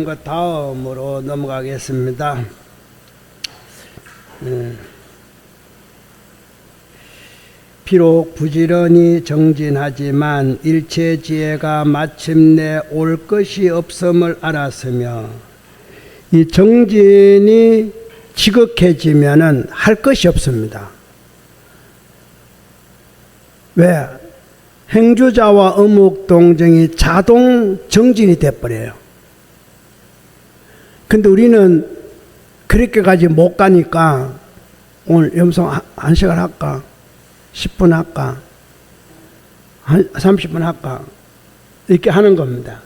것 다음으로 넘어가겠습니다. 비록 부지런히 정진하지만 일체지혜가 마침내 올 것이 없음을 알았으며 이 정진이 지극해지면은 할 것이 없습니다. 왜? 행주자와 어묵동정이 자동 정진이 돼버려요. 근데 우리는 그렇게까지 못 가니까 오늘 염송 1시간 할까? 10분 할까? 30분 할까? 이렇게 하는 겁니다.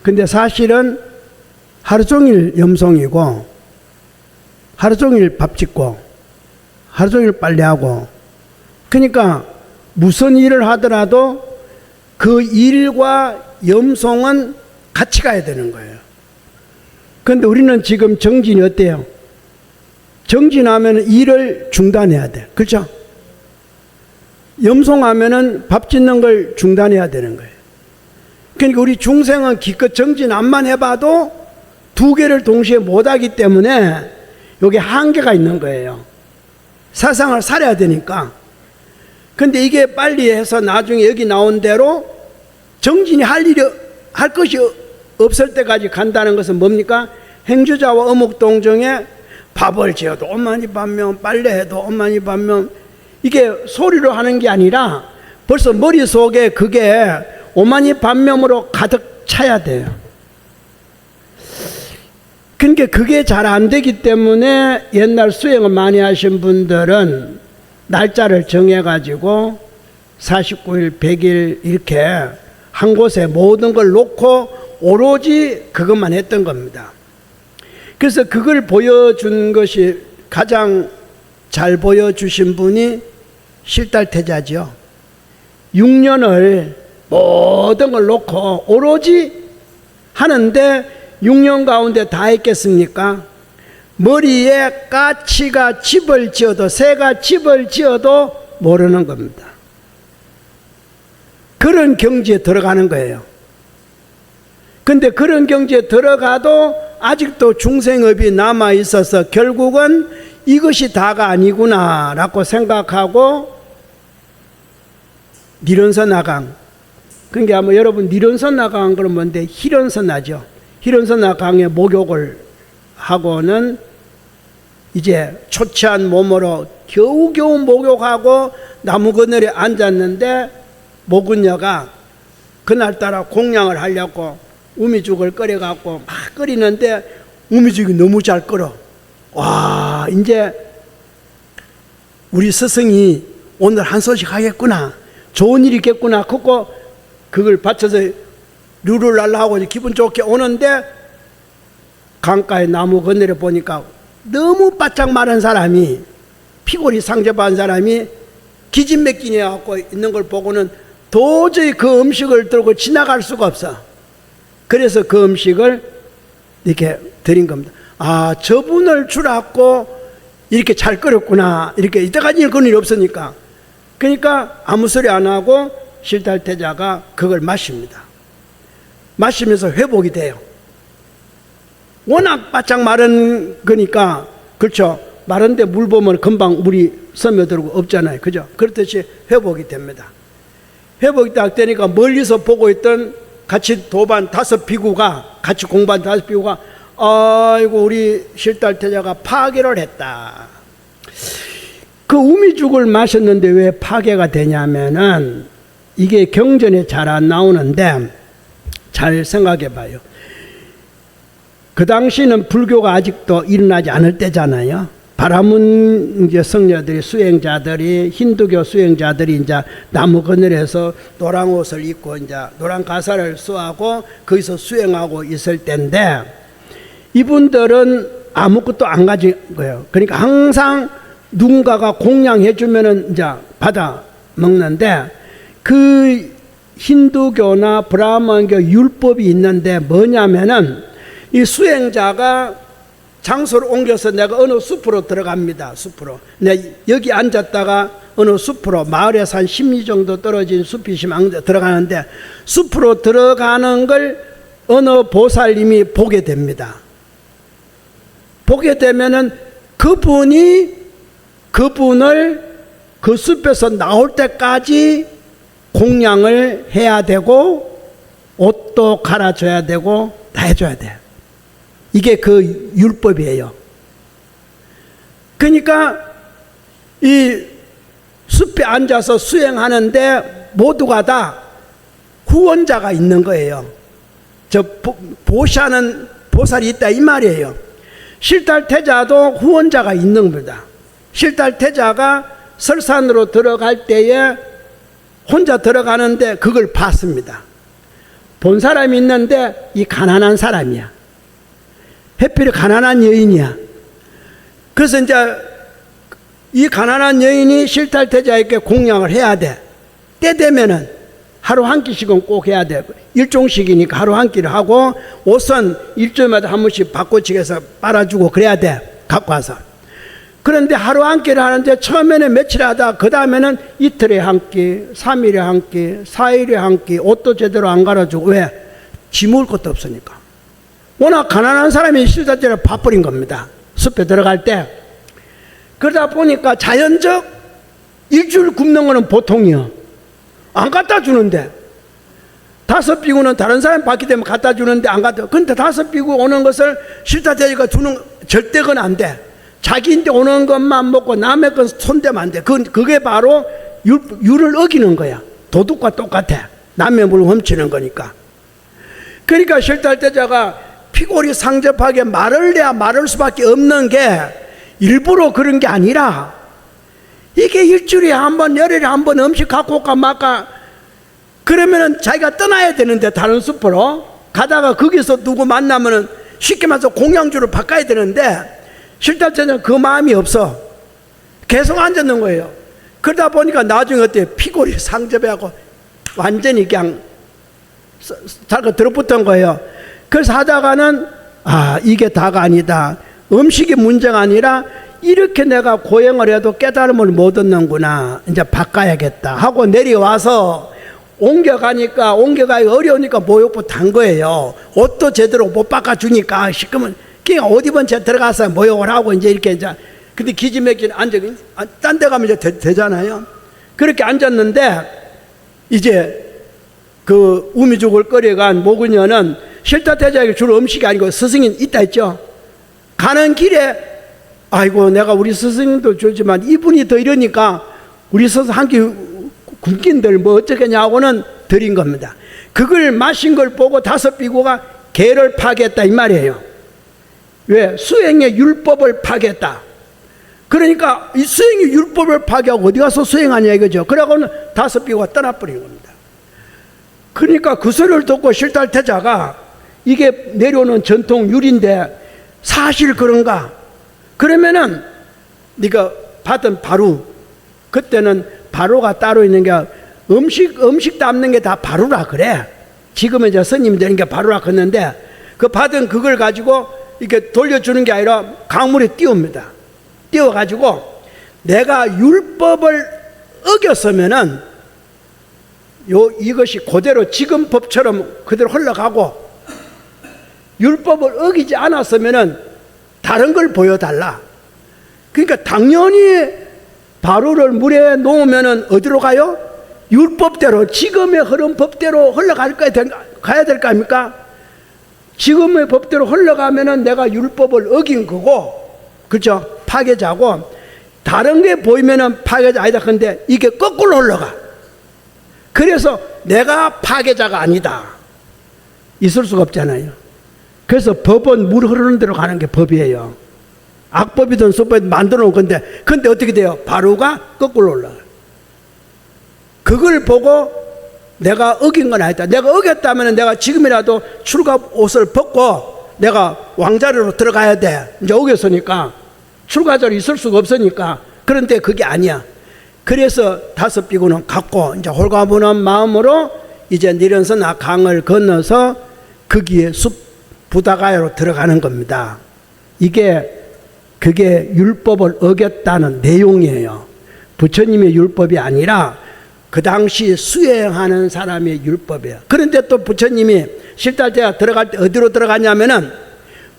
근데 사실은 하루 종일 염송이고 하루 종일 밥 짓고 하루 종일 빨래하고 그러니까 무슨 일을 하더라도 그 일과 염송은 같이 가야 되는 거예요. 그런데 우리는 지금 정진이 어때요? 정진하면 일을 중단해야 돼. 그렇죠? 염송하면은 밥 짓는 걸 중단해야 되는 거예요. 그러니까 우리 중생은 기껏 정진 암만 해봐도 두 개를 동시에 못하기 때문에 여기 한계가 있는 거예요. 세상을 살아야 되니까. 근데 이게 빨리 해서 나중에 여기 나온 대로 정진이 할 것이 없을 때까지 간다는 것은 뭡니까? 행주자와 어묵동정에 밥을 지어도 엄만히 반면, 빨래해도 엄만히 반면, 이게 소리로 하는 게 아니라 벌써 머릿속에 그게 오만이 반면으로 가득 차야 돼요. 그러니까 그게 잘 안 되기 때문에 옛날 수행을 많이 하신 분들은 날짜를 정해가지고 49일, 100일 이렇게 한 곳에 모든 걸 놓고 오로지 그것만 했던 겁니다. 그래서 그걸 보여준 것이 가장 잘 보여주신 분이 실달태자죠. 6년을 모든 걸 놓고 오로지 하는데 6년 가운데 다 했겠습니까? 머리에 까치가 집을 지어도 새가 집을 지어도 모르는 겁니다. 그런 경지에 들어가는 거예요. 근데 그런 경지에 들어가도 아직도 중생업이 남아 있어서 결국은 이것이 다가 아니구나 라고 생각하고 니른서 나강, 그러니까 아마 여러분 니른서 나강 그러면 뭔데? 희련서 나죠. 희련서 나강의 목욕을 하고는 이제 초췌한 몸으로 겨우겨우 목욕하고 나무 그늘에 앉았는데 모근녀가 그날따라 공양을 하려고 우미죽을 끓여갖고 막 끓이는데 우미죽이 너무 잘 끓어. 와, 이제 우리 스승이 오늘 한 소식 하겠구나, 좋은 일이 있겠구나. 그걸 받쳐서 룰을 날라하고 기분 좋게 오는데 강가에 나무 그늘에 보니까 너무 바짝 마른 사람이, 피골이 상접한 사람이 기진맥진해 갖고 있는 걸 보고는 도저히 그 음식을 들고 지나갈 수가 없어. 그래서 그 음식을 이렇게 드린 겁니다. 아, 저분을 주라고 이렇게 잘 끓였구나. 이렇게 이때까지는 그런 일이 없으니까. 그러니까 아무 소리 안 하고 실달태자가 그걸 마십니다. 마시면서 회복이 돼요. 워낙 바짝 마른 거니까, 그렇죠? 마른데 물 보면 금방 물이 스며들고 없잖아요. 그죠? 그렇듯이 회복이 됩니다. 회복이 딱 되니까 멀리서 보고 있던 같이 도반 5비구가, 같이 공반 5비구가, 아이고, 우리 실달태자가 파괴를 했다. 그 우미죽을 마셨는데 왜 파괴가 되냐면은 이게 경전에 잘 안 나오는데 잘 생각해 봐요. 그 당시는 불교가 아직도 일어나지 않을 때잖아요. 바라문 이제 성녀들이, 수행자들이, 힌두교 수행자들이 이제 나무 그늘에서 노란 옷을 입고 이제 노란 가사를 쏘하고 거기서 수행하고 있을 때인데 이분들은 아무것도 안 가진 거예요. 그러니까 항상 누군가가 공양해 주면은 이제 받아 먹는데, 그 힌두교나 브라ಹ്먼교 율법이 있는데 뭐냐면은 이 수행자가 장소를 옮겨서 내가 어느 숲으로 들어갑니다. 숲으로. 여기 앉았다가 어느 숲으로, 마을에서 한 10리 정도 떨어진 숲이 있으면 들어가는데, 숲으로 들어가는 걸 어느 보살님이 보게 됩니다. 보게 되면은 그분을 그 숲에서 나올 때까지 공양을 해야 되고 옷도 갈아줘야 되고 다 해줘야 돼. 이게 그 율법이에요. 그러니까 이 숲에 앉아서 수행하는데 모두가 다 후원자가 있는 거예요. 저 보시하는 보살이 있다 이 말이에요. 실달태자도 후원자가 있는 겁니다. 실달태자가 설산으로 들어갈 때에 혼자 들어가는데 그걸 봤습니다. 본 사람이 있는데 이 가난한 사람이야. 해필이 가난한 여인이야. 그래서 이제 이 가난한 여인이 실달태자에게 공양을 해야 돼. 때 되면은 하루 한 끼씩은 꼭 해야 돼. 일종씩이니까 하루 한 끼를 하고 옷은 일주일마다 한 번씩 바꿔치기해서 빨아주고 그래야 돼. 갖고 와서. 그런데 하루 한 끼를 하는데 처음에는 며칠 하다 그 다음에는 이틀에 한 끼, 3일에 한 끼, 4일에 한 끼, 옷도 제대로 안 갈아주고. 왜? 지 먹을 것도 없으니까. 워낙 가난한 사람이 실달태자를 봐버린 겁니다. 숲에 들어갈 때. 그러다 보니까 자연적 일주일 굶는 거는 보통이요. 안 갖다 주는데. 5 비구는 다른 사람 받기 때문에 갖다 주는데 안 갖다. 근데 5 비구 오는 것을 실달태자가 주는 절대 그건 안 돼. 자기인데 오는 것만 먹고 남의 건 손대면 안 돼. 그게 바로 율을 어기는 거야. 도둑과 똑같아. 남의 물을 훔치는 거니까. 그러니까 실달태자가 피골이 상접하게 말을 해야 말할 수밖에 없는 게 일부러 그런 게 아니라 이게 일주일에 한 번, 열흘에 한 번 음식 갖고 올까 말까 그러면은 자기가 떠나야 되는데 다른 숲으로 가다가 거기서 누구 만나면은 쉽게 말해서 공양주로 바꿔야 되는데 실달태자는 그 마음이 없어. 계속 앉았는 거예요. 그러다 보니까 나중에 어때요? 피골이 상접해하고 완전히 그냥 자가 들어붙은 거예요. 그래서 하다가는 이게 다가 아니다. 음식이 문제가 아니라 이렇게 내가 고행을 해도 깨달음을 못 얻는구나. 이제 바꿔야겠다 하고 내려와서 옮겨가니까 어려우니까 모욕부 탄 거예요. 옷도 제대로 못 바꿔주니까 시끄면 그냥 옷 입은 채 들어가서 모욕을 하고 이제 이렇게 이제 근데 기지맥진 앉아 딴 데 가면 이제 되잖아요. 그렇게 앉았는데 이제 그 우미죽을 끓여간 모그녀는 실달태자에게 줄 음식이 아니고 스승이 있다 했죠. 가는 길에 아이고 내가 우리 스승도 주지만 이분이 더 이러니까 우리 스승 한 끼 굶긴들 뭐 어쩌겠냐고는 드린 겁니다. 그걸 마신 걸 보고 5 비구가 계를 파겠다 이 말이에요. 왜? 수행의 율법을 파겠다. 그러니까 이 수행의 율법을 파괴하고 어디 가서 수행하냐 이거죠. 그러고는 5 비구가 떠나버린 겁니다. 그러니까 그 소리를 듣고 실달태자가 이게 내려오는 전통 율인데 사실 그런가? 그러면은 네가 받은 바루, 그때는 바루가 따로 있는 게 음식 담는 게 다 바루라 그래. 지금은 이제 스님이 되는 게 바루라 그랬는데 그 받은 그걸 가지고 이렇게 돌려주는 게 아니라 강물에 띄웁니다. 띄워가지고 내가 율법을 어겼으면은 이것이 그대로 지금 법처럼 그대로 흘러가고 율법을 어기지 않았으면은 다른 걸 보여달라. 그러니까 당연히 바루를 물에 놓으면은 어디로 가요? 율법대로 지금의 흐름 법대로 흘러갈 거야 가야 될 거 아닙니까? 지금의 법대로 흘러가면은 내가 율법을 어긴 거고, 그렇죠? 파괴자고 다른 게 보이면은 파괴자 아니다. 근데 이게 거꾸로 흘러가. 그래서 내가 파괴자가 아니다. 있을 수가 없잖아요. 그래서 법은 물 흐르는 대로 가는 게 법이에요. 악법이든 수법이든 만들어 놓은 건데, 근데 어떻게 돼요? 바루가 거꾸로 올라가요. 그걸 보고 내가 어긴 건 아니다. 내가 어겼다면 내가 지금이라도 출가 옷을 벗고 내가 왕자리로 들어가야 돼. 이제 어겼으니까 출가자로 있을 수가 없으니까. 그런데 그게 아니야. 그래서 5 비구는 갖고 이제 홀가분한 마음으로 이제 니련선 강을 건너서 거기에 숲 부다가야로 들어가는 겁니다. 그게 율법을 어겼다는 내용이에요. 부처님의 율법이 아니라 그 당시 수행하는 사람의 율법이에요. 그런데 또 부처님이 실달태가 들어갈 때 어디로 들어가냐면은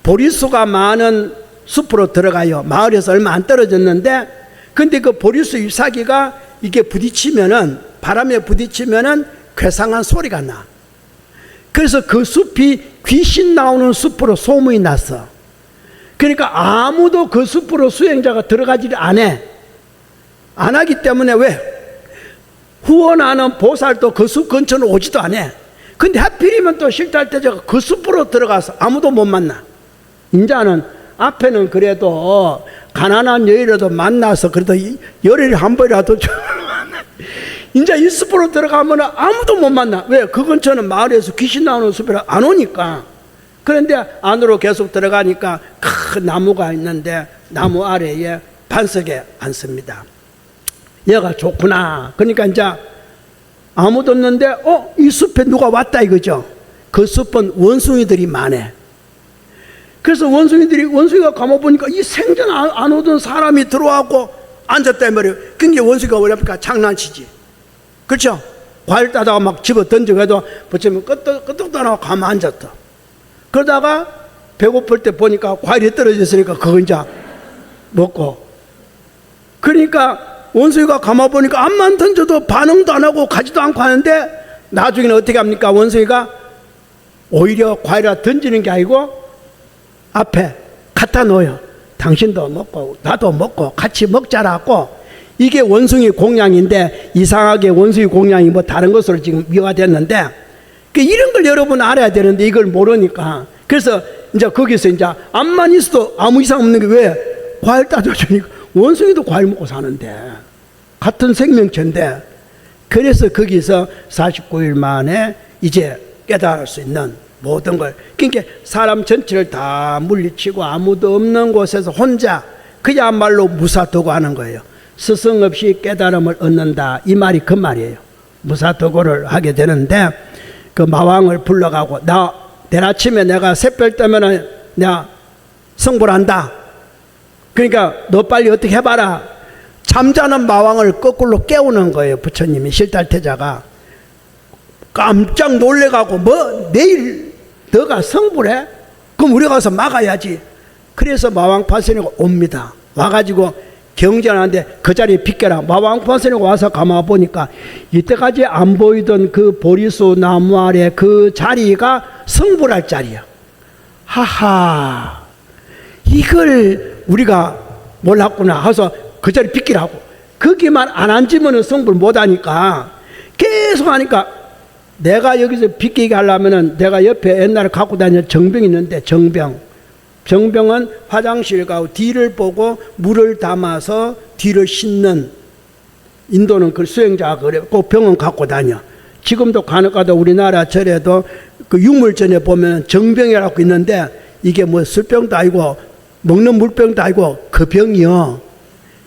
보리수가 많은 숲으로 들어가요. 마을에서 얼마 안 떨어졌는데, 근데 그 보리수 잎사귀가 이게 부딪히면은, 바람에 부딪히면은 괴상한 소리가 나. 그래서 그 숲이 귀신 나오는 숲으로 소문이 났어. 그러니까 아무도 그 숲으로 수행자가 들어가지를 안 해. 안 하기 때문에 왜? 후원하는 보살도 그 숲 근처는 오지도 않아. 근데 하필이면 또 실달태자가 그 숲으로 들어가서 아무도 못 만나. 인자는 앞에는 그래도 가난한 여인이라도 만나서 그래도 열흘에 한 번이라도 인자 이 숲으로 들어가면 아무도 못 만나. 왜? 그 근처는 마을에서 귀신 나오는 숲이라 안 오니까. 그런데 안으로 계속 들어가니까 큰 나무가 있는데 나무 아래에 반석에 앉습니다. 얘가 좋구나. 그러니까 이제 아무도 없는데 이 숲에 누가 왔다 이거죠. 그 숲은 원숭이들이 많아. 그래서 원숭이가 가만보니까 이 생전 안 오던 사람이 들어와고 앉았단 말이에요. 그게 원숭이가 뭐랍니까? 장난치지. 그렇죠? 과일 따다가 막 집어 던져가도 붙이면 끄떡도 안 하고 가만 앉았다. 그러다가 배고플 때 보니까 과일이 떨어졌으니까 그거 이제 먹고. 그러니까 원숭이가 가만 보니까 앞만 던져도 반응도 안 하고 가지도 않고 하는데 나중에는 어떻게 합니까? 원숭이가 오히려 과일을 던지는 게 아니고 앞에 갖다 놓아요. 당신도 먹고 나도 먹고 같이 먹자라고. 이게 원숭이 공양인데 이상하게 원숭이 공양이 뭐 다른 것으로 지금 미화됐는데 이런 걸 여러분 알아야 되는데 이걸 모르니까. 그래서 이제 거기서 이제 앞만 있어도 아무 이상 없는 게 왜? 과일 따져주니까 원숭이도 과일 먹고 사는데 같은 생명체인데. 그래서 거기서 49일 만에 이제 깨달을 수 있는 모든 걸. 그러니까 사람 전체를 다 물리치고 아무도 없는 곳에서 혼자 그야말로 무사도고 하는 거예요. 스승 없이 깨달음을 얻는다. 이 말이 그 말이에요. 무사도고를 하게 되는데 그 마왕을 불러가고 내일 아침에 내가 새별 때면은 내가 성불 한다. 그러니까 너 빨리 어떻게 해봐라. 잠자는 마왕을 거꾸로 깨우는 거예요. 부처님이 실달태자가 깜짝 놀래가고 뭐 내일 너가 성불해? 그럼 우리 가서 막아야지. 그래서 마왕파선이가 옵니다. 와가지고 경전하는데 그 자리에 비켜라. 마왕파선이가 와서 가만 보니까 이때까지 안 보이던 그 보리수 나무 아래 그 자리가 성불할 자리야. 하하, 이걸 우리가 몰랐구나 해서 그 자리 비키라고. 거기만 안 앉으면 성불 못하니까 계속 하니까 내가 여기서 비키게 하려면은 내가 옆에 옛날에 갖고 다니는 정병이 있는데 정병은 화장실 가고 뒤를 보고 물을 담아서 뒤를 씻는, 인도는 그 수행자가 그래. 꼭 병은 갖고 다녀. 지금도 간혹가다 우리나라 절에도 그 유물전에 보면 정병이라고 있는데 이게 뭐 술병도 아니고 먹는 물병도 아니고 그 병이요.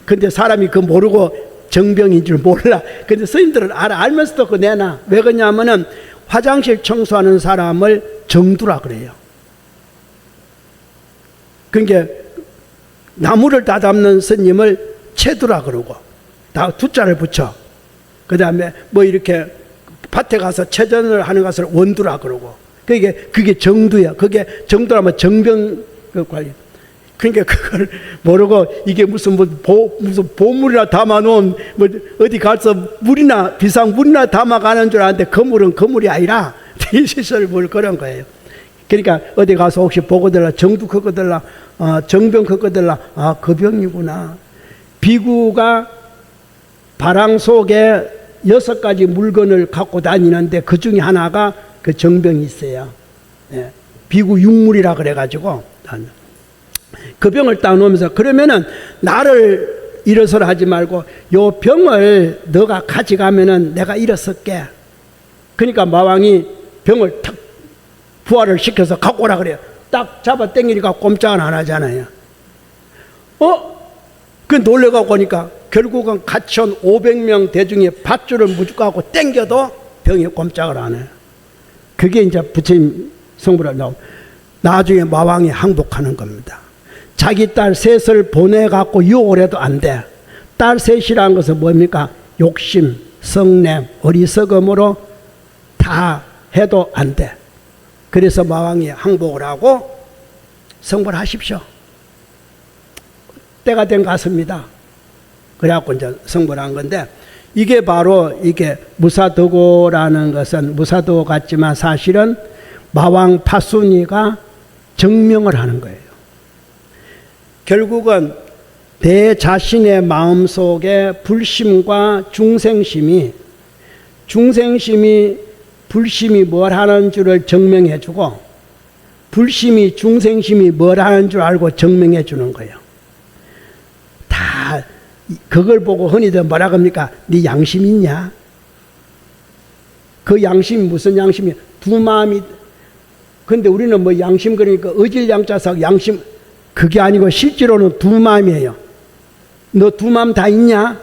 근데 사람이 그 모르고 정병인 줄 몰라. 근데 스님들은 알면서도 그 내놔. 왜 그러냐면은 화장실 청소하는 사람을 정두라 그래요. 그러니까 나무를 다담는 스님을 채두라 그러고 다 두자를 붙여. 그 다음에 뭐 이렇게 밭에 가서 채전을 하는 것을 원두라 그러고. 그게 정두야. 그게 정두라면 정병 그 관리. 그러니까 그걸 모르고 이게 무슨 보물이나 담아놓은 뭐 어디 가서 물이나 비상 물이나 담아가는 줄 아는데 그 물은 그 물이 아니라 시설 물 그런 거예요. 그러니까 어디 가서 혹시 보고들라 정두 그거들라 정병 그거들라 그 병이구나. 비구가 바랑 속에 6가지 물건을 갖고 다니는데 그 중에 하나가 그 정병이 있어요. 예. 비구 육물이라 그래가지고 그 병을 딱 놓으면서 그러면은 나를 일어서라 하지 말고 요 병을 너가 가져가면은 내가 일어설게. 그러니까 마왕이 병을 탁 부활을 시켜서 갖고 오라 그래요. 딱 잡아 당기니까 꼼짝은 안 하잖아요. 그 놀래가고 보니까 결국은 같이 온 500명 대중에 밧줄을 무죽하고 당겨도 병이 꼼짝을 안 해요. 그게 이제 부처님 성불을 나오고 나중에 마왕이 항복하는 겁니다. 자기 딸 셋을 보내갖고 유혹을 해도 안 돼. 딸 셋이라는 것은 뭡니까? 욕심, 성냄, 어리석음으로 다 해도 안 돼. 그래서 마왕이 항복을 하고 성불 하십시오. 때가 된 것 같습니다. 그래갖고 이제 성불한 건데, 이게 바로 이게 무사도고라는 것은 무사도 같지만 사실은 마왕 파순이가 증명을 하는 거예요. 결국은 내 자신의 마음속에 불심과 중생심이 불심이 뭘 하는 줄을 증명해 주고, 불심이 중생심이 뭘 하는 줄 알고 증명해 주는 거예요. 다 그걸 보고 흔히들 뭐라 합니까? 네 양심 있냐? 그 양심이 무슨 양심이야? 두 마음이. 근데 우리는 뭐 양심 그러니까 의질양자석 양심, 그게 아니고 실제로는 두 마음이에요. 너 두 마음 다 있냐?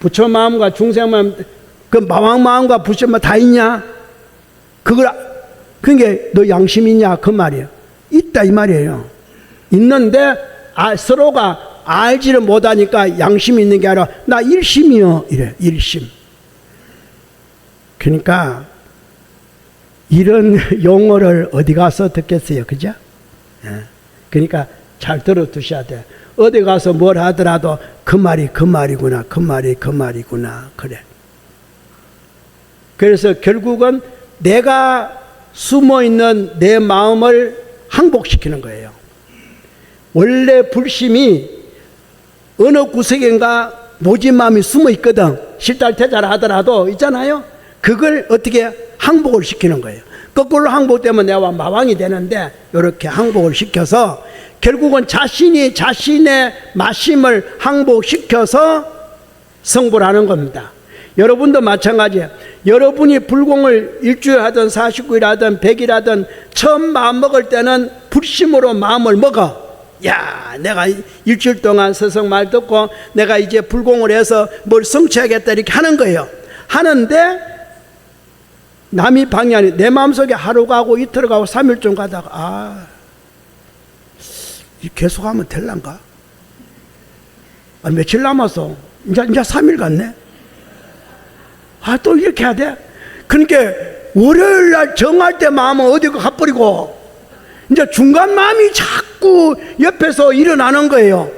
부처 마음과 중생 마음, 그 마왕 마음과 부처 마음 다 있냐? 그게 너 양심 있냐? 그 말이에요. 있다 이 말이에요. 있는데 서로가 알지를 못하니까 양심이 있는 게 아니라 나 일심이요 이래. 일심. 그러니까 이런 용어를 어디 가서 듣겠어요, 그죠? 그러니까 잘 들어두셔야 돼. 어디 가서 뭘 하더라도 그 말이 그 말이구나, 그 말이 그 말이구나, 그래. 그래서 결국은 내가 숨어 있는 내 마음을 항복시키는 거예요. 원래 불심이 어느 구석인가 모진 마음이 숨어 있거든. 실달태자라 하더라도 있잖아요. 그걸 어떻게 항복을 시키는 거예요. 거꾸로 항복되면 내가 마왕이 되는데, 이렇게 항복을 시켜서 결국은 자신이 자신의 마심을 항복시켜서 성불하는 겁니다. 여러분도 마찬가지예요. 여러분이 불공을 일주일 하든 49일 하든 100일 하든 처음 마음 먹을 때는 불심으로 마음을 먹어. 야, 내가 일주일 동안 스승 말 듣고 내가 이제 불공을 해서 뭘 성취하겠다 이렇게 하는 거예요. 하는데 남이 방해하니 내 마음속에 하루 가고 이틀 가고 3일쯤 가다가 계속하면 될란가? 며칠 남았어. 이제 3일 갔네. 또 이렇게 해야 돼? 그러니까 월요일 날 정할 때 마음은 어디가 가버리고 이제 중간 마음이 자꾸 옆에서 일어나는 거예요.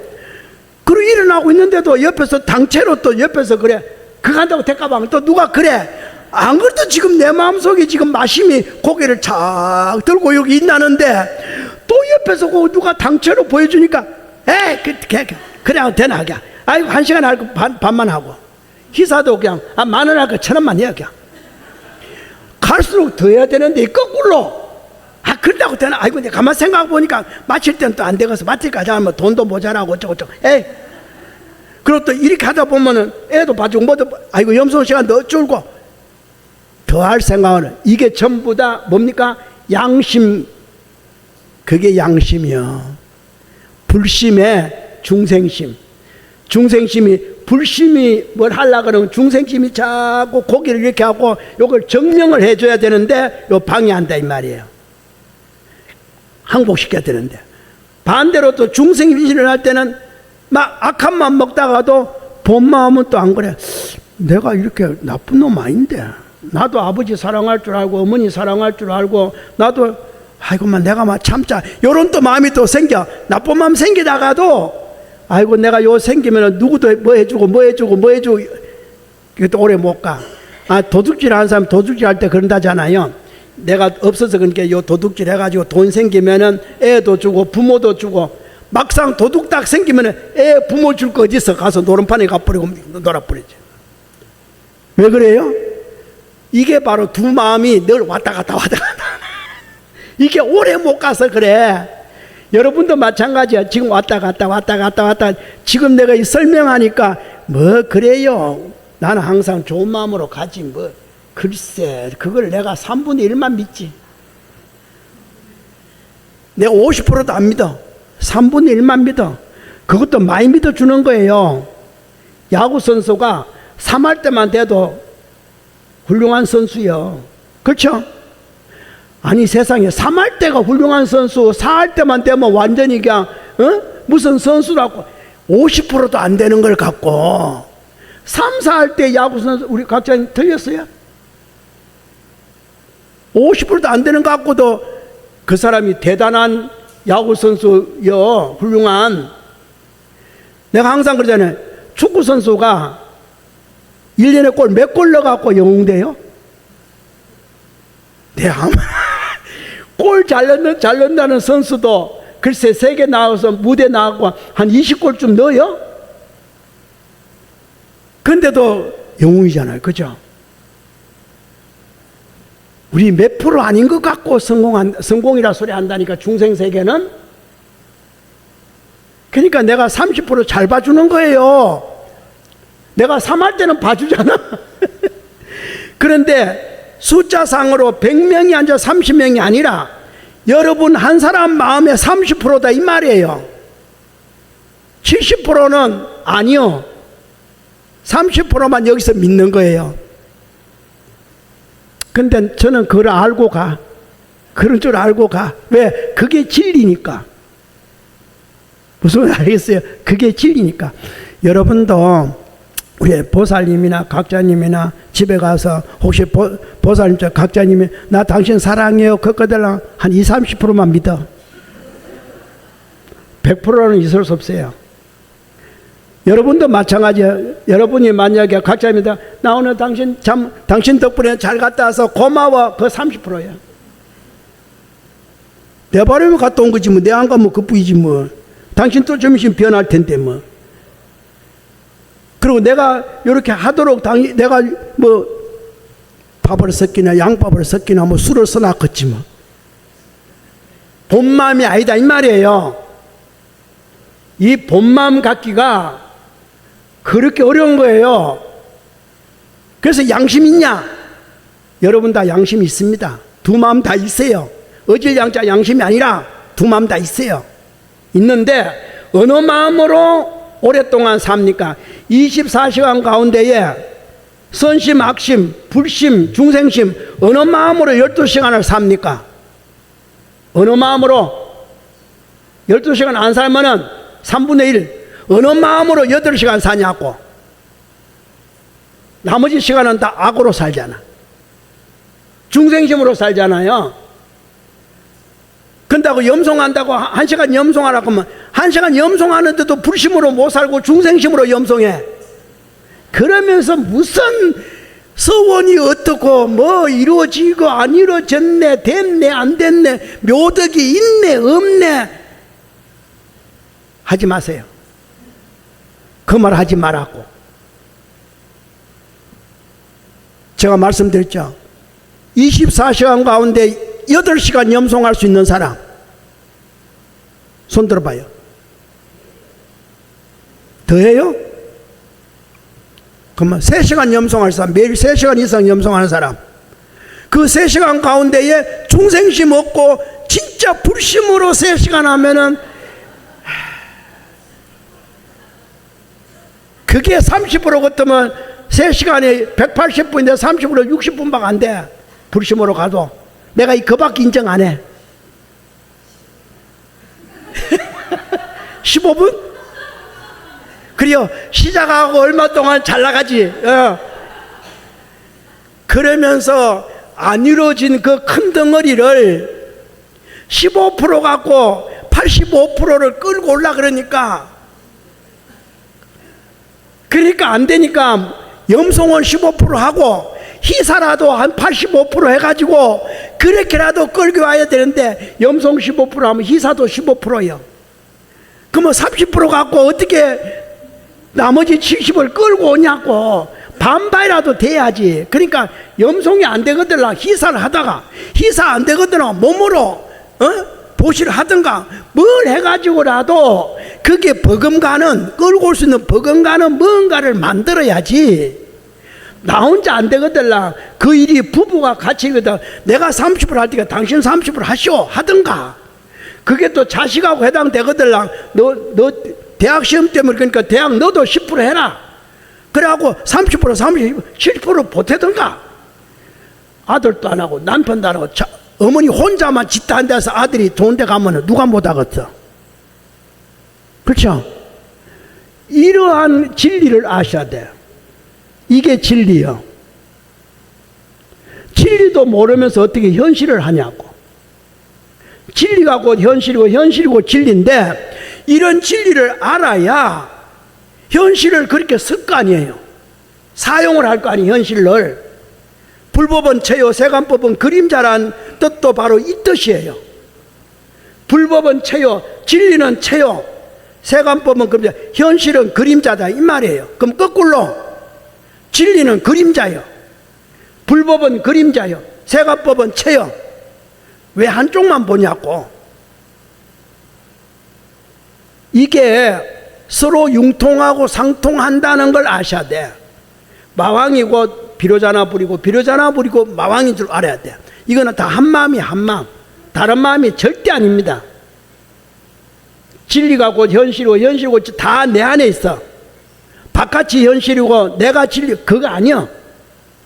그리고 일어나고 있는데도 옆에서 당체로 또 옆에서 그래. 그거 한다고 될까봐 또 누가 그래. 안 그래도 지금 내 마음속에 지금 마심이 고개를 착 들고 여기 있나는데 또 옆에서 누가 당체로 보여주니까 에이 그래 되나 그냥 아이고 1시간 하고 반만 하고 희사도 그냥 만원 할거 1,000원만 해야 그냥 갈수록 더 해야 되는데 거꾸로 그런다고 되나? 아이고 근데 가만 생각해 보니까 마칠 때는 또 안 되겠어. 마칠까지 하면 돈도 모자라고 어쩌고저쩌고 에이 그리고 또 이렇게 하다 보면은 애도 봐주고 뭐도 아이고 염소 시간도 줄고 더 할 생각은 이게 전부 다 뭡니까? 양심. 그게 양심이요. 불심에 중생심. 중생심이 불심이 뭘 하려고 그러면 중생심이 자꾸 고기를 이렇게 하고 요걸 증명을 해줘야 되는데 요 방해한다 이 말이에요. 항복시켜야 되는데 반대로 또 중생심을 할 때는 막 악한 마음 먹다가도 본 마음은 또 안 그래. 내가 이렇게 나쁜 놈 아닌데 나도 아버지 사랑할 줄 알고 어머니 사랑할 줄 알고 나도 아이고만 내가 막 참자 요런 또 마음이 또 생겨. 나쁜 마음 생기다가도 아이고 내가 요 생기면 누구도 뭐 해주고 그것도 오래 못 가. 도둑질 하는 사람 도둑질 할 때 그런다잖아요. 내가 없어서 그러니까 요 도둑질 해가지고 돈 생기면은 애도 주고 부모도 주고 막상 도둑 딱 생기면은 애 부모 줄 거 어딨어. 가서 노름판에 가버리고 놀아버리지. 왜 그래요? 이게 바로 두 마음이 늘 왔다 갔다 이게 오래 못 가서 그래. 여러분도 마찬가지야. 지금 왔다 갔다 지금 내가 이 설명하니까 뭐 그래요. 나는 항상 좋은 마음으로 가지 뭐. 글쎄 그걸 내가 3분의 1만 믿지. 내가 50%도 안 믿어. 3분의 1만 믿어. 그것도 많이 믿어주는 거예요. 야구 선수가 3할 때만 돼도 훌륭한 선수요. 그렇죠? 아니 세상에 3할 때가 훌륭한 선수 4할 때만 되면 완전히 그냥 무슨 선수라고 50%도 안 되는 걸 갖고 3, 4할 때 야구 선수 우리 각자님 틀렸어요? 50%도 안 되는 것 같고도 그 사람이 대단한 야구선수여, 훌륭한. 내가 항상 그러잖아요. 축구선수가 1년에 골 몇 골 넣어갖고 영웅돼요? 네, 골 잘 넣는다는 선수도 글쎄 세계 나와서 무대 나가고 한 20골쯤 넣어요? 근데도 영웅이잖아요. 그죠? 우리 몇 프로 아닌 것 같고 성공이라 소리 한다니까, 중생세계는. 그러니까 내가 30% 봐주는 거예요. 내가 3할 때는 봐주잖아. 그런데 숫자상으로 100명이 앉아 30명이 아니라 여러분 한 사람 마음의 30%다 이 말이에요. 70%는 아니요. 30%만 여기서 믿는 거예요. 근데 저는 그걸 알고 가. 그런 줄 알고 가. 왜? 그게 진리니까. 무슨 말 알겠어요? 그게 진리니까. 여러분도 우리 보살님이나 각자님이나 집에 가서 혹시 보살님, 각자님이 나 당신 사랑해요 그거들랑 한 20, 30%만 믿어. 100%는 있을 수 없어요. 여러분도 마찬가지예요. 여러분이 만약에 각자입니다. 나 오늘 당신 덕분에 잘 갔다 와서 고마워. 그 30%야. 내 바람에 갔다 온 거지 뭐. 내 안 가면 그뿐이지 뭐. 당신 또 좀 있으면 변할 텐데 뭐. 그리고 내가 이렇게 하도록 내가 뭐 밥을 섞이나 양밥을 섞이나 뭐 술을 써놨겠지 뭐. 본마음이 아니다 이 말이에요. 이 본마음 갖기가 그렇게 어려운 거예요. 그래서 양심 있냐? 여러분 다 양심이 있습니다. 두 마음 다 있어요. 어질 양자 양심이 아니라 두 마음 다 있어요. 있는데 어느 마음으로 오랫동안 삽니까? 24시간 가운데에 선심, 악심, 불심, 중생심 어느 마음으로 12시간을 삽니까? 어느 마음으로 12시간 안 살면은 3분의 1 어느 마음으로 8시간 사냐고. 나머지 시간은 다 악으로 살잖아. 중생심으로 살잖아요. 근다고 염송한다고 1시간 염송하라고 하면 1시간 염송하는데도 불심으로 못 살고 중생심으로 염송해. 그러면서 무슨 서원이 어떻고 뭐 이루어지고 안 이루어졌네, 됐네, 안 됐네, 묘덕이 있네, 없네 하지 마세요. 그 말 하지 말라고. 제가 말씀드렸죠. 24시간 가운데 8시간 염송할 수 있는 사람 손 들어봐요. 더해요? 그러면 3시간 염송할 사람, 매일 3시간 이상 염송하는 사람, 그 3시간 가운데에 중생심 없고 진짜 불심으로 3시간 하면은 그게 30% 같으면 3시간에 180분인데 30% 60분밖에 안 돼. 불심으로 가도. 내가 그 밖에 인정 안 해. 15분? 그래요. 시작하고 얼마 동안 잘 나가지. 그러면서 안 이루어진 그 큰 덩어리를 15% 갖고 85%를 끌고 올라 그러니까 안 되니까 염송은 15% 하고 희사라도 한 85% 해가지고 그렇게라도 끌고 와야 되는데 염송 15% 하면 희사도 15%예요. 그러면 30% 갖고 어떻게 나머지 70을 끌고 오냐고. 반발이라도 돼야지. 그러니까 염송이 안 되거든 희사를 하다가, 희사 안 되거든 몸으로 보시를 하든가 뭘 해가지고라도 그게 버금가는, 끌고 올 수 있는 버금가는 뭔가를 만들어야지. 나 혼자 안 되거든. 그 일이 부부가 같이 거든. 내가 30% 할 테니까 당신 30% 하시오 하든가. 그게 또 자식하고 해당되거든. 너 대학 시험 때문에 그러니까 대학 너도 10% 해라. 그래갖고 30%, 70% 보태든가. 아들도 안 하고 남편도 안 하고 어머니 혼자만 짓다 한 데서 아들이 좋은 데 가면 누가 못 하겠어. 그렇죠? 이러한 진리를 아셔야 돼요. 이게 진리요. 진리 진리도 모르면서 어떻게 현실을 하냐고. 진리가 곧 현실이고 현실이 곧 진리인데 이런 진리를 알아야 현실을 그렇게 쓸 거 아니에요. 사용을 할 거 아니에요. 현실을. 불법은 체요, 세간법은 그림자란 뜻도 바로 이 뜻이에요. 불법은 체요, 진리는 체요, 세간법은 그림자, 현실은 그림자다 이 말이에요. 그럼 거꾸로 진리는 그림자요, 불법은 그림자요, 세간법은 체요. 왜 한쪽만 보냐고. 이게 서로 융통하고 상통한다는 걸 아셔야 돼. 마왕이 곧 비로자나 부리고 비로자나 부리고 마왕인 줄 알아야 돼. 이거는 다 한 마음이 한 마음, 다른 마음이 절대 아닙니다. 진리가 곧 현실이고 현실이고 다 내 안에 있어. 바깥이 현실이고 내가 진리, 그거 아니야.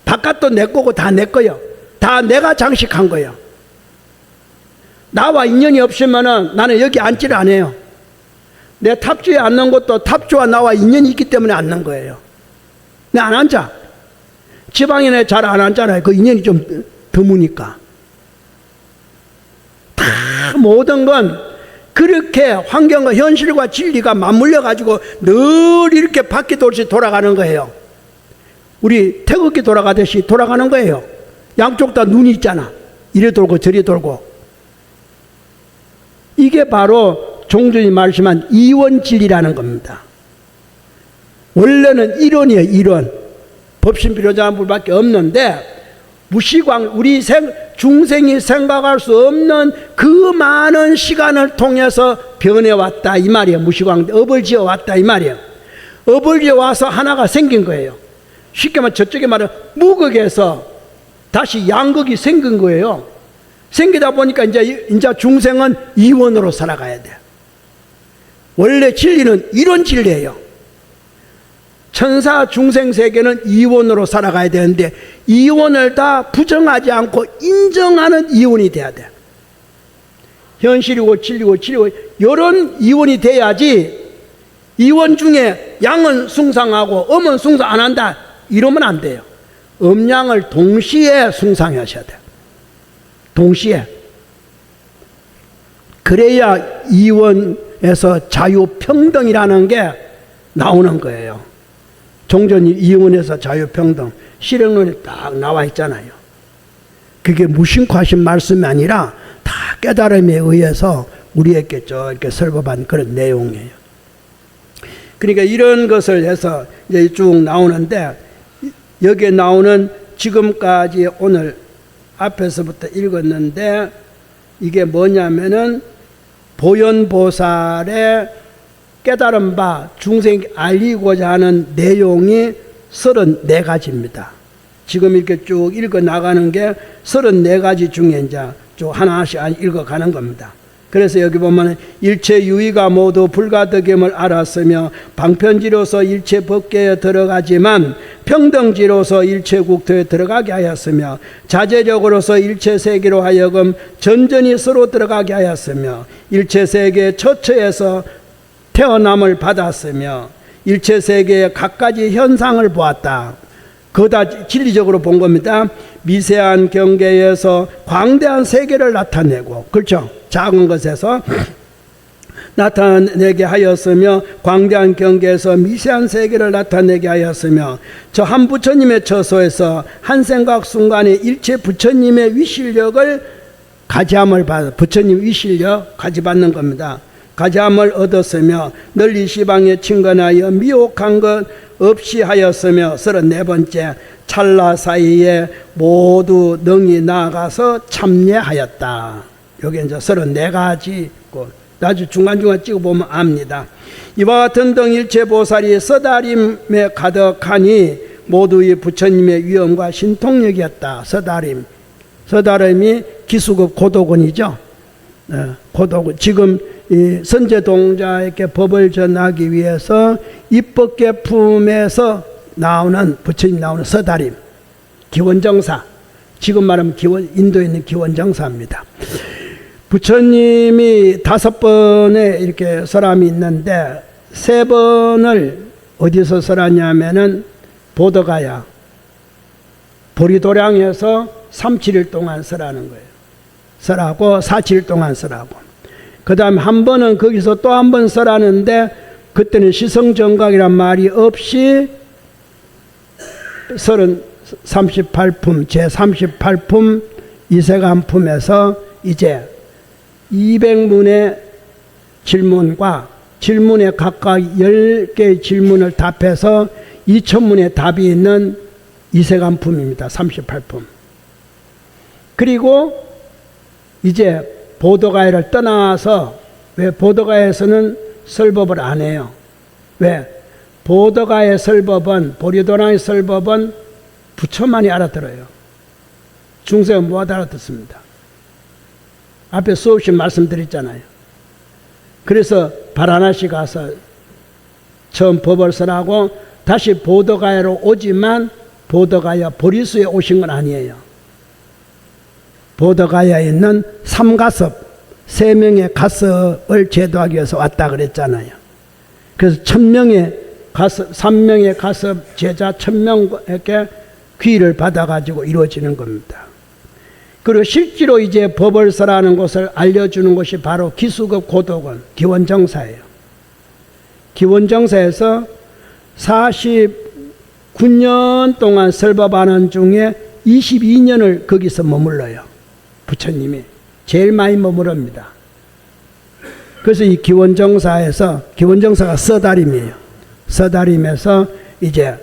바깥도 내 거고 다 내 거요. 다 내가 장식한 거요. 나와 인연이 없으면은 나는 여기 앉지를 않아요. 내 탑주에 앉는 것도 탑주와 나와 인연이 있기 때문에 앉는 거예요. 내 안 앉아. 지방인에 잘 안 앉잖아요. 그 인연이 좀 드무니까. 다 모든 건 그렇게 환경과 현실과 진리가 맞물려 가지고 늘 이렇게 바퀴 돌듯이 돌아가는 거예요. 우리 태극기 돌아가듯이 돌아가는 거예요. 양쪽 다 눈이 있잖아. 이리 돌고 저리 돌고. 이게 바로 종전이 말씀한 이원진리라는 겁니다. 원래는 이론이에요. 이론. 법신 비로자불밖에 없는데 무시광, 우리 중생이 생각할 수 없는 그 많은 시간을 통해서 변해왔다 이 말이에요. 무시광 업을 지어왔다 이 말이에요. 업을 지어와서 하나가 생긴 거예요. 쉽게 말하면 저쪽에 말하면 무극에서 다시 양극이 생긴 거예요. 생기다 보니까 이제 중생은 이원으로 살아가야 돼. 원래 진리는 이런 진리예요. 천사 중생 세계는 이원으로 살아가야 되는데 이원을 다 부정하지 않고 인정하는 이원이 돼야 돼. 현실이고 진리고 진리고 이런 이원이 돼야지. 이원 중에 양은 숭상하고 음은 숭상 안 한다 이러면 안 돼요. 음양을 동시에 숭상하셔야 돼요. 동시에. 그래야 이원에서 자유평등이라는 게 나오는 거예요. 종전이 이원에서 자유평등 실행론에 딱 나와 있잖아요. 그게 무심코 하신 말씀이 아니라 다 깨달음에 의해서 우리에게 이렇게 설법한 그런 내용이에요. 그러니까 이런 것을 해서 이제 쭉 나오는데 여기에 나오는 지금까지 오늘 앞에서부터 읽었는데 이게 뭐냐면은 보현보살의 깨달은 바 중생이 알리고자 하는 내용이 34가지입니다. 지금 이렇게 쭉 읽어 나가는 게 34가지 중에 이제 쭉 하나씩 읽어가는 겁니다. 그래서 여기 보면 일체 유의가 모두 불가득임을 알았으며 방편지로서 일체 법계에 들어가지만 평등지로서 일체 국토에 들어가게 하였으며 자제적으로서 일체 세계로 하여금 전전히 서로 들어가게 하였으며 일체 세계의 처처에서 태어남을 받았으며 일체 세계의 각가지 현상을 보았다. 그거 다 진리적으로 본 겁니다. 미세한 경계에서 광대한 세계를 나타내고, 그렇죠? 작은 것에서 나타내게 하였으며 광대한 경계에서 미세한 세계를 나타내게 하였으며 저 한 부처님의 처소에서 한 생각 순간에 일체 부처님의 위실력을 가지함을 받아, 부처님 위실력 가지받는 겁니다. 가지함을 얻었으며 널리 시방에 친근하여 미혹한 것 없이 하였으며 34번째 찰나 사이에 모두 능히 나아가서 참여하였다. 여기 이제 34가지 나중에 중간중간 찍어보면 압니다. 이와 같은 등 일체 보살이 서다림에 가득하니 모두의 부처님의 위엄과 신통력이었다. 서다림이 기수급 고도군이죠. 고도군. 지금 이 선제동자에게 법을 전하기 위해서 입법계품에서 나오는 부처님 나오는 서다림 기원정사, 지금 말하면 인도에 있는 기원정사입니다. 부처님이 5번에 이렇게 설함이 있는데 3번을 어디서 설하냐면은 보더가야 보리도량에서 3, 7일 동안 설하는 거예요. 설하고 4, 7일 동안 설하고. 그 다음에 한 번은 거기서 또 한 번 설하는데 그때는 시성정각이란 말이 없이 38품, 제38품 이세간품에서 이제 200문의 질문과 질문에 각각 10개의 질문을 답해서 2000문의 답이 있는 이세간품입니다. 38품. 그리고 이제 보도가야를 떠나서, 왜 보도가야에서는 설법을 안 해요? 왜? 보도가의 설법은, 보리도랑의 설법은 부처만이 알아들어요. 중생은 못 알아듣습니다. 앞에 수없이 말씀드렸잖아요. 그래서 바라나시 가서 처음 법을 설하고 다시 보도가야로 오지만 보도가야 보리수에 오신 건 아니에요. 보도가야에 있는 삼가섭, 3명의 가섭을 제도하기 위해서 왔다 그랬잖아요. 그래서 1000명의 가섭, 3명의 가섭 제자 1000명에게 귀를 받아가지고 이루어지는 겁니다. 그리고 실제로 이제 법을 설하는 것을 알려주는 것이 바로 기수급 고독원, 기원정사예요. 기원정사에서 49년 동안 설법하는 중에 22년을 거기서 머물러요. 부처님이 제일 많이 머무릅니다. 그래서 이 기원정사에서, 기원정사가 서다림이에요. 서다림에서 이제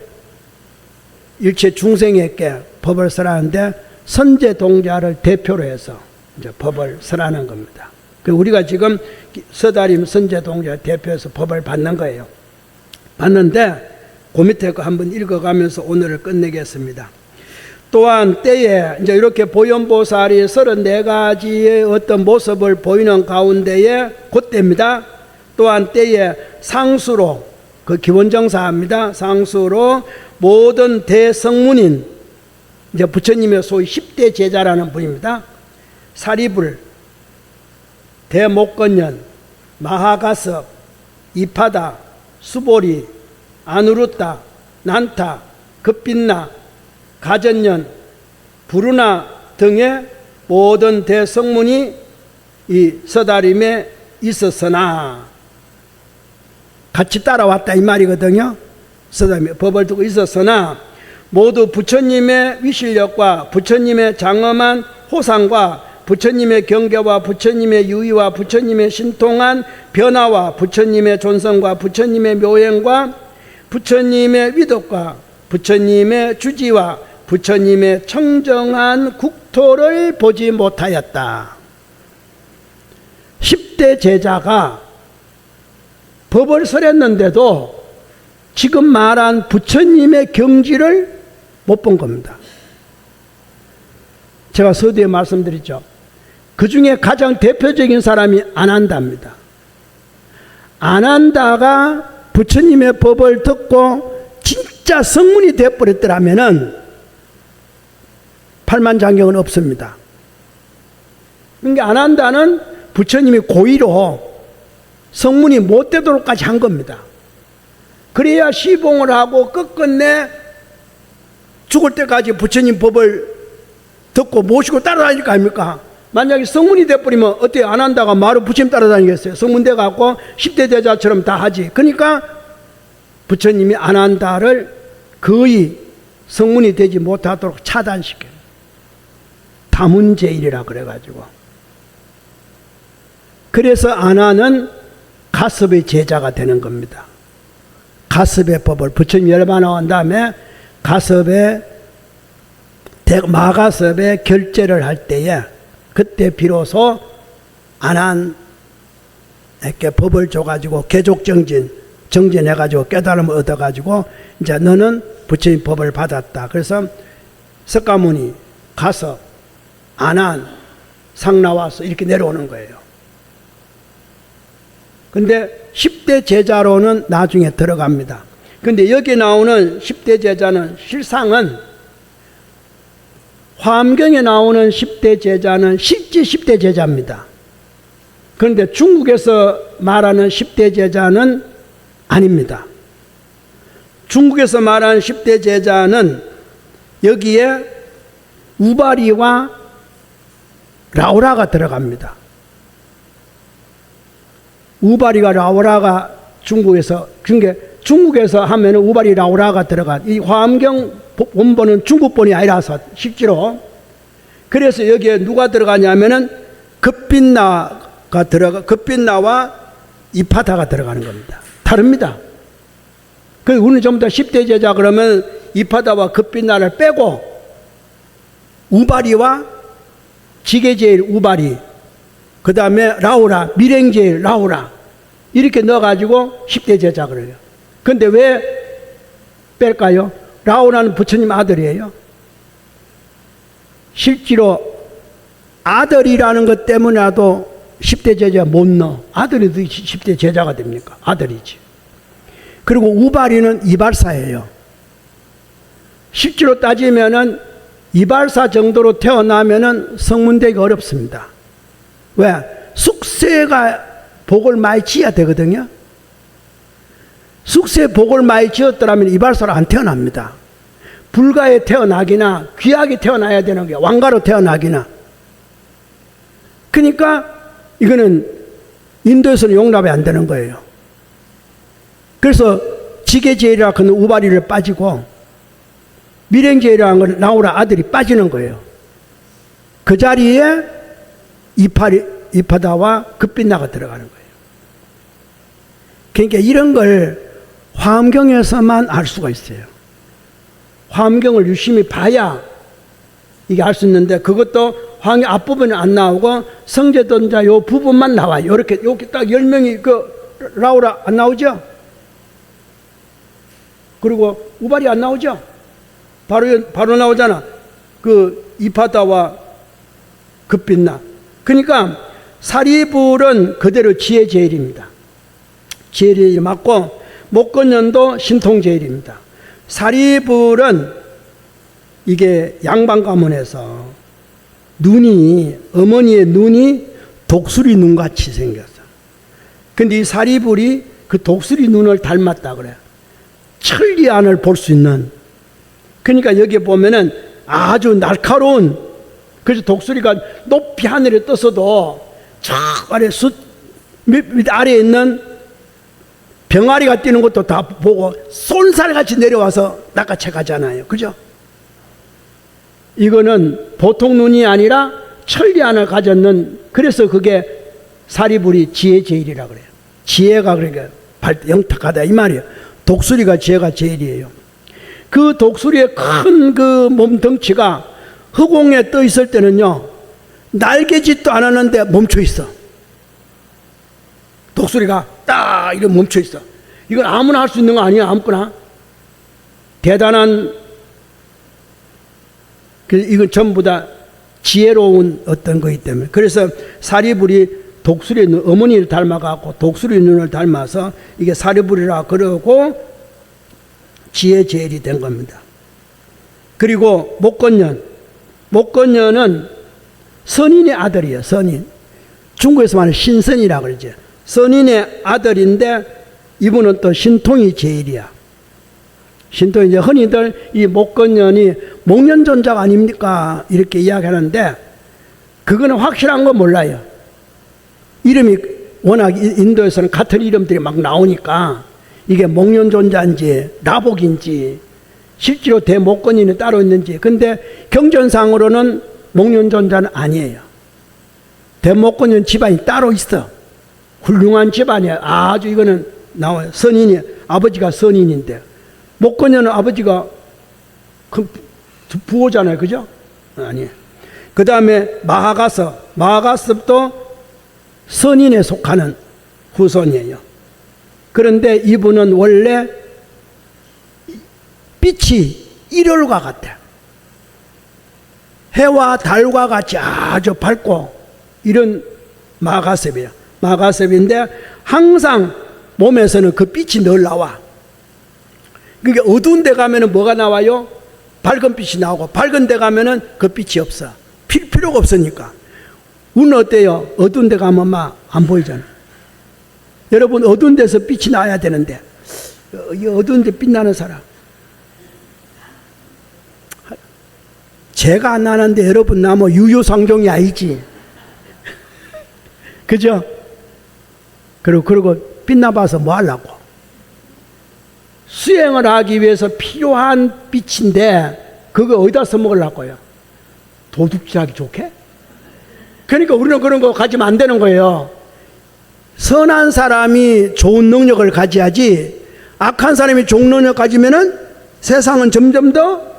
일체 중생에게 법을 설하는데 선제동자를 대표로 해서 이제 법을 설하는 겁니다. 우리가 지금 서다림 선제동자 대표해서 법을 받는 거예요. 받는데 그 밑에 거 한번 읽어가면서 오늘을 끝내겠습니다. 또한 때에 이제 이렇게 보현보살이 34가지의 어떤 모습을 보이는 가운데에 그때입니다. 또한 때에 상수로, 그 기원정사입니다. 상수로 모든 대성문인, 이제 부처님의 소위 10대 제자라는 분입니다. 사리불, 대목건년, 마하가섭, 이파다, 수보리, 아누루타, 난타, 급빛나, 가전년, 부르나 등의 모든 대성문이 이 서다림에 있었으나, 같이 따라왔다 이 말이거든요. 서다림에 법을 두고 있었으나 모두 부처님의 위실력과 부처님의 장엄한 호상과 부처님의 경계와 부처님의 유의와 부처님의 신통한 변화와 부처님의 존성과 부처님의 묘행과 부처님의 위덕과 부처님의 주지와 부처님의 청정한 국토를 보지 못하였다. 10대 제자가 법을 설했는데도 지금 말한 부처님의 경지를 못 본 겁니다. 제가 서두에 말씀드렸죠. 그 중에 가장 대표적인 사람이 아난다입니다. 아난다가 부처님의 법을 듣고 진짜 성문이 되어버렸더라면 팔만장경은 없습니다. 그러니까 아난다는 부처님이 고의로 성문이 못 되도록까지 한 겁니다. 그래야 시봉을 하고 끝끝내 죽을 때까지 부처님 법을 듣고 모시고 따라다닐 거 아닙니까? 만약에 성문이 돼버리면 어떻게 아난다가 마루 부처님 따라다니겠어요? 성문 돼갖고 10대 제자처럼 다 하지. 그러니까 부처님이 아난다를 거의 성문이 되지 못하도록 차단시켜요. 다문제일이라 그래가지고. 그래서 아난은 가섭의 제자가 되는 겁니다. 가섭의 법을 부처님 열반 나온 다음에 가섭의 마가섭의 결제를 할 때에 그때 비로소 아난에게 법을 줘가지고 정진해가지고 깨달음을 얻어가지고 이제 너는 부처님 법을 받았다. 그래서 석가모니, 가섭, 아난, 상나와서 이렇게 내려오는 거예요. 근데 10대 제자로는 나중에 들어갑니다. 근데 여기 나오는 10대 제자는 실상은 화엄경에 나오는 10대 제자는 실제 10대 제자입니다. 그런데 중국에서 말하는 10대 제자는 아닙니다. 중국에서 말하는 10대 제자는 여기에 우바리와 라우라가 들어갑니다. 우바리가 라우라가 중국에서 하면 우바리 라우라가 들어간, 이 화엄경 본본은 중국본이 아니라서 실제로. 그래서 여기에 누가 들어가냐면은 급빛나와 이파다가 들어가는 겁니다. 다릅니다. 그 우리는 전부 다 10대 제자 그러면 이파다와 급빛나를 빼고 우바리와 지게제일 우바리, 그 다음에 라우라, 밀행제일 라우라 이렇게 넣어가지고 10대 제자 그래요. 근데 왜 뺄까요? 라우라는 부처님 아들이에요. 실제로 아들이라는 것 때문에라도 10대 제자 못 넣어. 아들이 10대 제자가 됩니까? 아들이지. 그리고 우바리는 이발사예요. 실제로 따지면은 이발사 정도로 태어나면은 성문되기 어렵습니다. 왜? 숙세가 복을 많이 지어야 되거든요. 숙세 복을 많이 지었더라면 이발사로 안 태어납니다. 불가에 태어나기나 귀하게 태어나야 되는 게 왕가로 태어나기나. 그러니까 이거는 인도에서는 용납이 안 되는 거예요. 그래서 지게제일이라 그 우바리를 빠지고 밀행제일이라는 건 라우라 아들이 빠지는 거예요. 그 자리에 이파다와 급빛나가 들어가는 거예요. 그러니까 이런 걸 화엄경에서만 알 수가 있어요. 화엄경을 유심히 봐야 이게 알 수 있는데, 그것도 화엄경 앞부분은 안 나오고 성제돈자 요 부분만 나와요. 이렇게 딱 10명이 그 라우라 안 나오죠? 그리고 우발이 안 나오죠? 바로 나오잖아. 그 이파다와 급빛나. 그러니까 사리불은 그대로 지혜제일입니다. 지혜제일이 맞고 목건년도 신통제일입니다. 사리불은 이게 양반가문에서 어머니의 눈이 독수리 눈같이 생겼어. 근데 이 사리불이 그 독수리 눈을 닮았다 그래요. 천리안을 볼 수 있는. 그러니까 여기 보면은 아주 날카로운, 그래서 독수리가 높이 하늘에 떴어도 저 아래 밑 아래에 있는 병아리가 뛰는 것도 다 보고 쏜살같이 내려와서 낚아채 가잖아요. 그죠? 이거는 보통 눈이 아니라 천리안을 가졌는, 그래서 그게 사리불이 지혜제일이라 그래요. 지혜가 그러니까 영탁하다 이 말이에요. 독수리가 지혜가 제일이에요. 그 독수리의 큰 그 몸덩치가 허공에 떠 있을 때는요, 날개짓도 안 하는데 멈춰 있어. 독수리가 딱 이렇게 멈춰 있어. 이건 아무나 할 수 있는 거 아니야, 아무거나. 대단한, 이건 전부 다 지혜로운 어떤 거기 때문에. 그래서 사리불이 독수리 눈, 어머니를 닮아갖고 독수리 눈을 닮아서 이게 사리불이라 그러고 지혜제일이 된 겁니다. 그리고 목건년은 선인의 아들이에요. 선인. 중국에서 말하는 신선이라 그러죠. 선인의 아들인데 이분은 또 신통이 제일이야. 신통이 이제 흔히들 이 목건년이 목련존자가 아닙니까? 이렇게 이야기하는데 그거는 확실한 건 몰라요. 이름이 워낙 인도에서는 같은 이름들이 막 나오니까 이게 목련존자인지 나복인지 실제로 대목건인이 따로 있는지. 근데 경전상으로는 목련존자는 아니에요. 대목건인 집안이 따로 있어. 훌륭한 집안이야. 아주 이거는 나와요. 선인이, 아버지가 선인인데 목건인은 아버지가 그 부호잖아요. 그죠? 아니에요. 그 다음에 마하가섭도 선인에 속하는 후손이에요. 그런데 이분은 원래 빛이 일요일과 같아. 해와 달과 같이 아주 밝고 이런 마가섭이에요. 마가섭인데 항상 몸에서는 그 빛이 늘 나와. 그러니까 어두운 데 가면은 뭐가 나와요? 밝은 빛이 나오고, 밝은 데 가면은 그 빛이 없어. 필요가 없으니까. 운은 어때요? 어두운 데 가면 막 안 보이잖아. 여러분, 어두운 데서 빛이 나야 되는데, 이 어두운 데 빛나는 사람. 죄가 안 나는데 여러분 나 뭐 유유상종이 아니지. 그죠? 그리고 빛나봐서 뭐 하려고? 수행을 하기 위해서 필요한 빛인데 그거 어디다 써먹으려고요? 도둑질하기 좋게? 그러니까 우리는 그런 거 가지면 안 되는 거예요. 선한 사람이 좋은 능력을 가져야지 악한 사람이 좋은 능력 가지면은 세상은 점점 더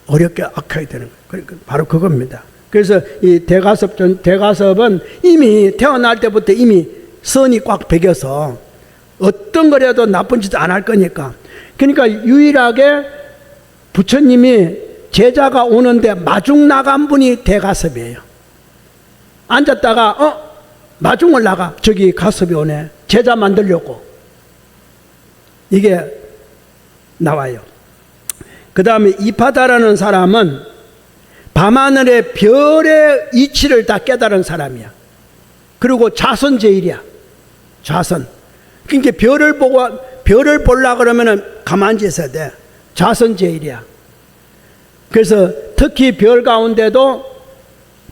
어렵게 악하게 되는 거예요. 그러니까 바로 그겁니다. 그래서 이 대가섭은 이미 태어날 때부터 이미 선이 꽉 배겨서 어떤 거라도 나쁜 짓 안 할 거니까. 그러니까 유일하게 부처님이 제자가 오는데 마중 나간 분이 대가섭이에요. 앉았다가 마중을 나가. 저기 가섭이 오네. 제자 만들려고. 이게 나와요. 그 다음에 이파다라는 사람은 밤하늘의 별의 이치를 다 깨달은 사람이야. 그리고 자선제일이야. 자선. 그러니까 별을 보려고 그러면은 가만히 있어야 돼. 자선제일이야. 그래서 특히 별 가운데도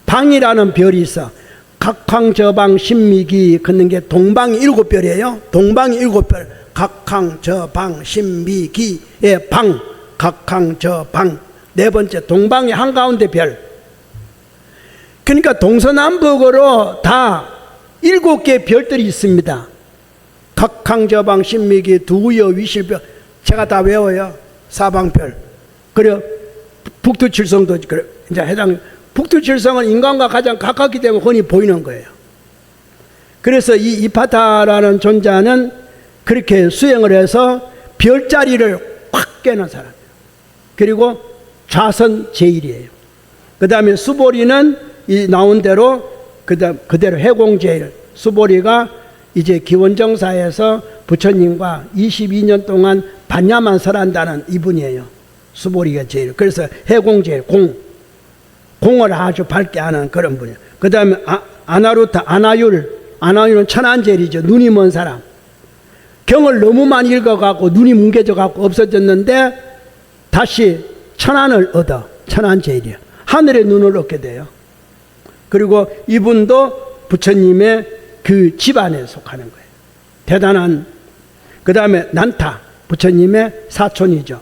방이라는 별이 있어. 각황저방 신미기 걷는 게 동방이 7별이에요. 동방이 7별. 각황저방 신미기의 방. 각황저방. 네 번째 동방의 한가운데 별. 그러니까 동서남북으로 다 7개의 별들이 있습니다. 각황저방 신미기 두여 위실별 제가 다 외워요. 사방별. 그래요. 북두칠성도 그래. 이제 해당 북두칠성은 인간과 가장 가깝기 때문에 흔히 보이는 거예요. 그래서 이 이파타라는 존재는 그렇게 수행을 해서 별자리를 확 깨는 사람이에요. 그리고 좌선제일이에요. 그 다음에 수보리는 이 나온 대로 그대로 해공제일. 수보리가 이제 기원정사에서 부처님과 22년 동안 반야만 설한다는 이분이에요. 수보리가 제일. 그래서 해공제일, 공을 아주 밝게 하는 그런 분이에요. 그 다음에 아나루타, 아나율은 천안제일이죠. 눈이 먼 사람. 경을 너무 많이 읽어갖고 눈이 뭉개져갖고 없어졌는데 다시 천안을 얻어. 천안제일이야. 하늘의 눈을 얻게 돼요. 그리고 이분도 부처님의 그 집안에 속하는 거예요. 대단한. 그 다음에 난타. 부처님의 사촌이죠.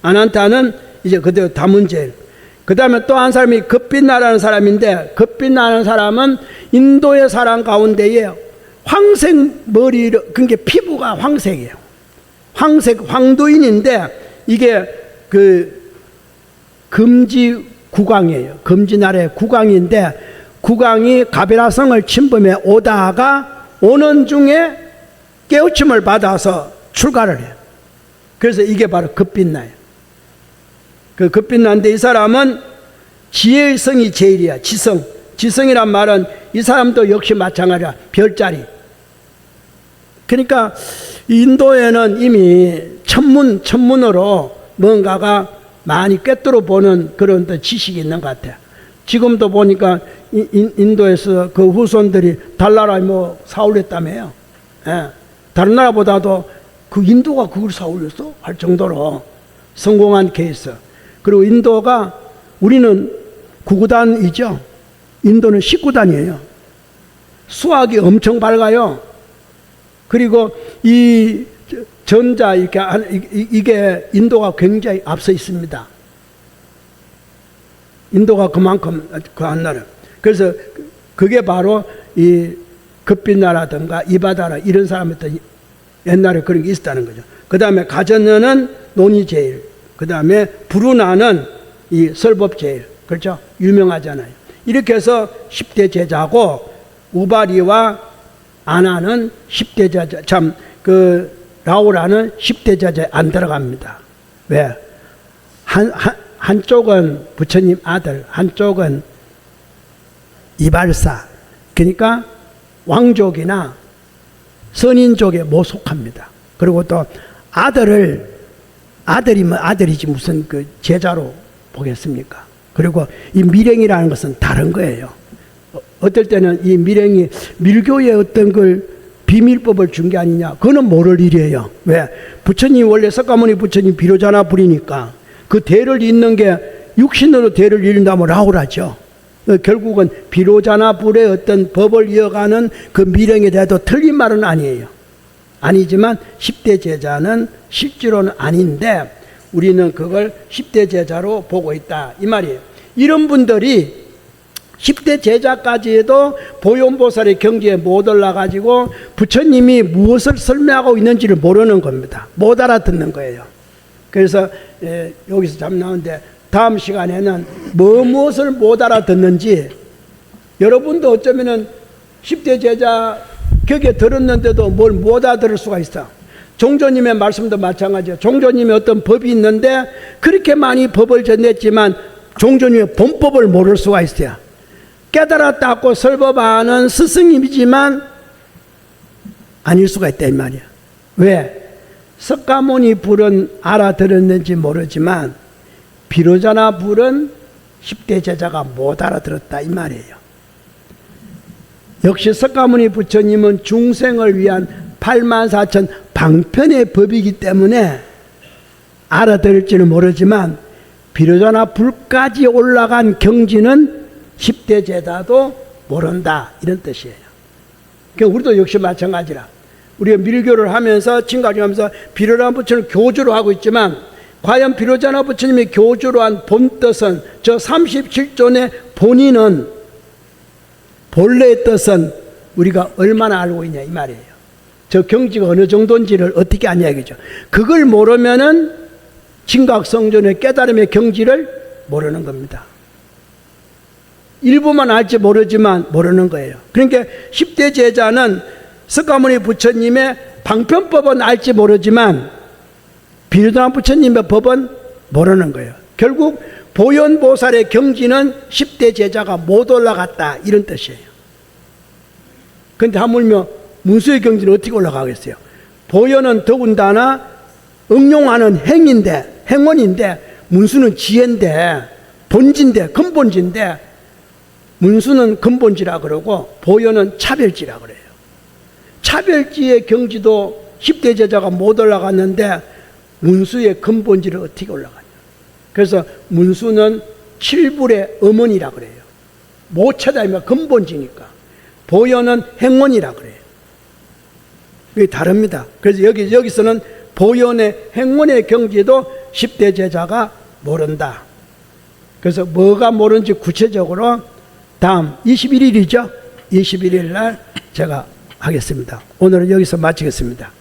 아난타는 이제 그대로 다문제일. 그 다음에 또 한 사람이 급빛나라는 사람인데, 급빛나라는 사람은 인도의 사람 가운데에 황색 머리를, 그게 피부가 황색이에요. 황도인인데, 이게 그 금지 국왕이에요. 금지나라의 국왕인데, 국왕이 가베라성을 침범해 오다가 오는 중에 깨우침을 받아서 출가를 해요. 그래서 이게 바로 급빛나예요. 그 급빛나인데 이 사람은 지혜의 성이 제일이야. 지성이란 말은 이 사람도 역시 마찬가지야. 별자리. 그러니까 인도에는 이미 천문으로 뭔가가 많이 꿰뚫어 보는 그런 지식이 있는 것 같아요. 지금도 보니까 인도에서 그 후손들이 달나라 뭐 사올렸다며요. 예. 다른 나라보다도 그 인도가 그걸 사올렸어? 할 정도로 성공한 케이스. 그리고 인도가, 우리는 9구단이죠. 인도는 19단이에요. 수학이 엄청 밝아요. 그리고 이 전자, 이게 인도가 굉장히 앞서 있습니다. 인도가 그만큼 그 한나라. 그래서 그게 바로 이 급빛나라든가 이바다라 이런 사람들 옛날에 그런 게 있었다는 거죠. 그 다음에 가전녀는 논이제일. 그 다음에 부르나는 이 설법제일. 그렇죠? 유명하잖아요. 이렇게 해서 10대 제자고, 우바리와 아나는 10대 제자, 라오라는 10대 제자에 안 들어갑니다. 왜? 한쪽은 부처님 아들, 한쪽은 이발사. 그러니까 왕족이나 선인족에 못 속합니다. 그리고 또 아들이면 아들이지 무슨 그 제자로 보겠습니까? 그리고 이 밀행이라는 것은 다른 거예요. 어떨 때는 이 밀행이 밀교의 어떤 걸 비밀법을 준 게 아니냐. 그거는 모를 일이에요. 왜? 부처님 원래 석가모니 부처님 비로자나 부리니까 그 대를 잇는 게 육신으로 대를 이룬다면 라오라죠. 결국은 비로자나 불의 어떤 법을 이어가는 그 미령에 대해도 틀린 말은 아니에요. 아니지만 10대 제자는 실제로는 아닌데 우리는 그걸 10대 제자로 보고 있다 이 말이에요. 이런 분들이 10대 제자까지 해도 보현보살의 경지에 못 올라가지고 부처님이 무엇을 설명하고 있는지를 모르는 겁니다. 못 알아듣는 거예요. 그래서 여기서 잠 나오는데 다음 시간에는 무엇을 못 알아듣는지, 여러분도 어쩌면은 10대 제자 격에 들었는데도 뭘 못 알아들을 수가 있어. 종조님의 말씀도 마찬가지예요. 종조님의 어떤 법이 있는데 그렇게 많이 법을 전했지만 종조님의 본법을 모를 수가 있어요. 깨달았다고 설법하는 스승님이지만 아닐 수가 있다 이 말이야. 왜? 석가모니 불은 알아들었는지 모르지만 비로자나 불은 10대 제자가 못 알아들었다 이 말이에요. 역시 석가모니 부처님은 중생을 위한 84,000 방편의 법이기 때문에 알아들을지는 모르지만 비로자나 불까지 올라간 경지는 10대 제자도 모른다 이런 뜻이에요. 그러니까 우리도 역시 마찬가지라. 우리가 밀교를 하면서 친가하면서 비로자나 부처를 교주로 하고 있지만 과연 비로자나 부처님이 교주로 한 본뜻은, 저 37존의 본인은, 본래의 뜻은 우리가 얼마나 알고 있냐 이 말이에요. 저 경지가 어느 정도인지를 어떻게 아냐 이거죠. 그걸 모르면은 진각성존의 깨달음의 경지를 모르는 겁니다. 일부만 알지 모르지만 모르는 거예요. 그러니까 10대 제자는 석가모니 부처님의 방편법은 알지 모르지만 비로자나 부처님의 법은 모르는 거예요. 결국 보현보살의 경지는 10대 제자가 못 올라갔다 이런 뜻이에요. 그런데 하물며 문수의 경지는 어떻게 올라가겠어요? 보현은 더군다나 응용하는 행인데, 행원인데, 문수는 지혜인데, 본지인데, 근본지인데, 문수는 근본지라 그러고 보현은 차별지라 그래요. 차별지의 경지도 10대 제자가 못 올라갔는데 문수의 근본지를 어떻게 올라가냐. 그래서 문수는 칠불의 어머니라 그래요. 못 찾아내면 근본지니까. 보현은 행원이라 그래요. 이게 다릅니다. 그래서 여기서는 보현의 행원의 경지도 10대 제자가 모른다. 그래서 뭐가 모르는지 구체적으로 다음 21일이죠. 21일 날 제가 하겠습니다. 오늘은 여기서 마치겠습니다.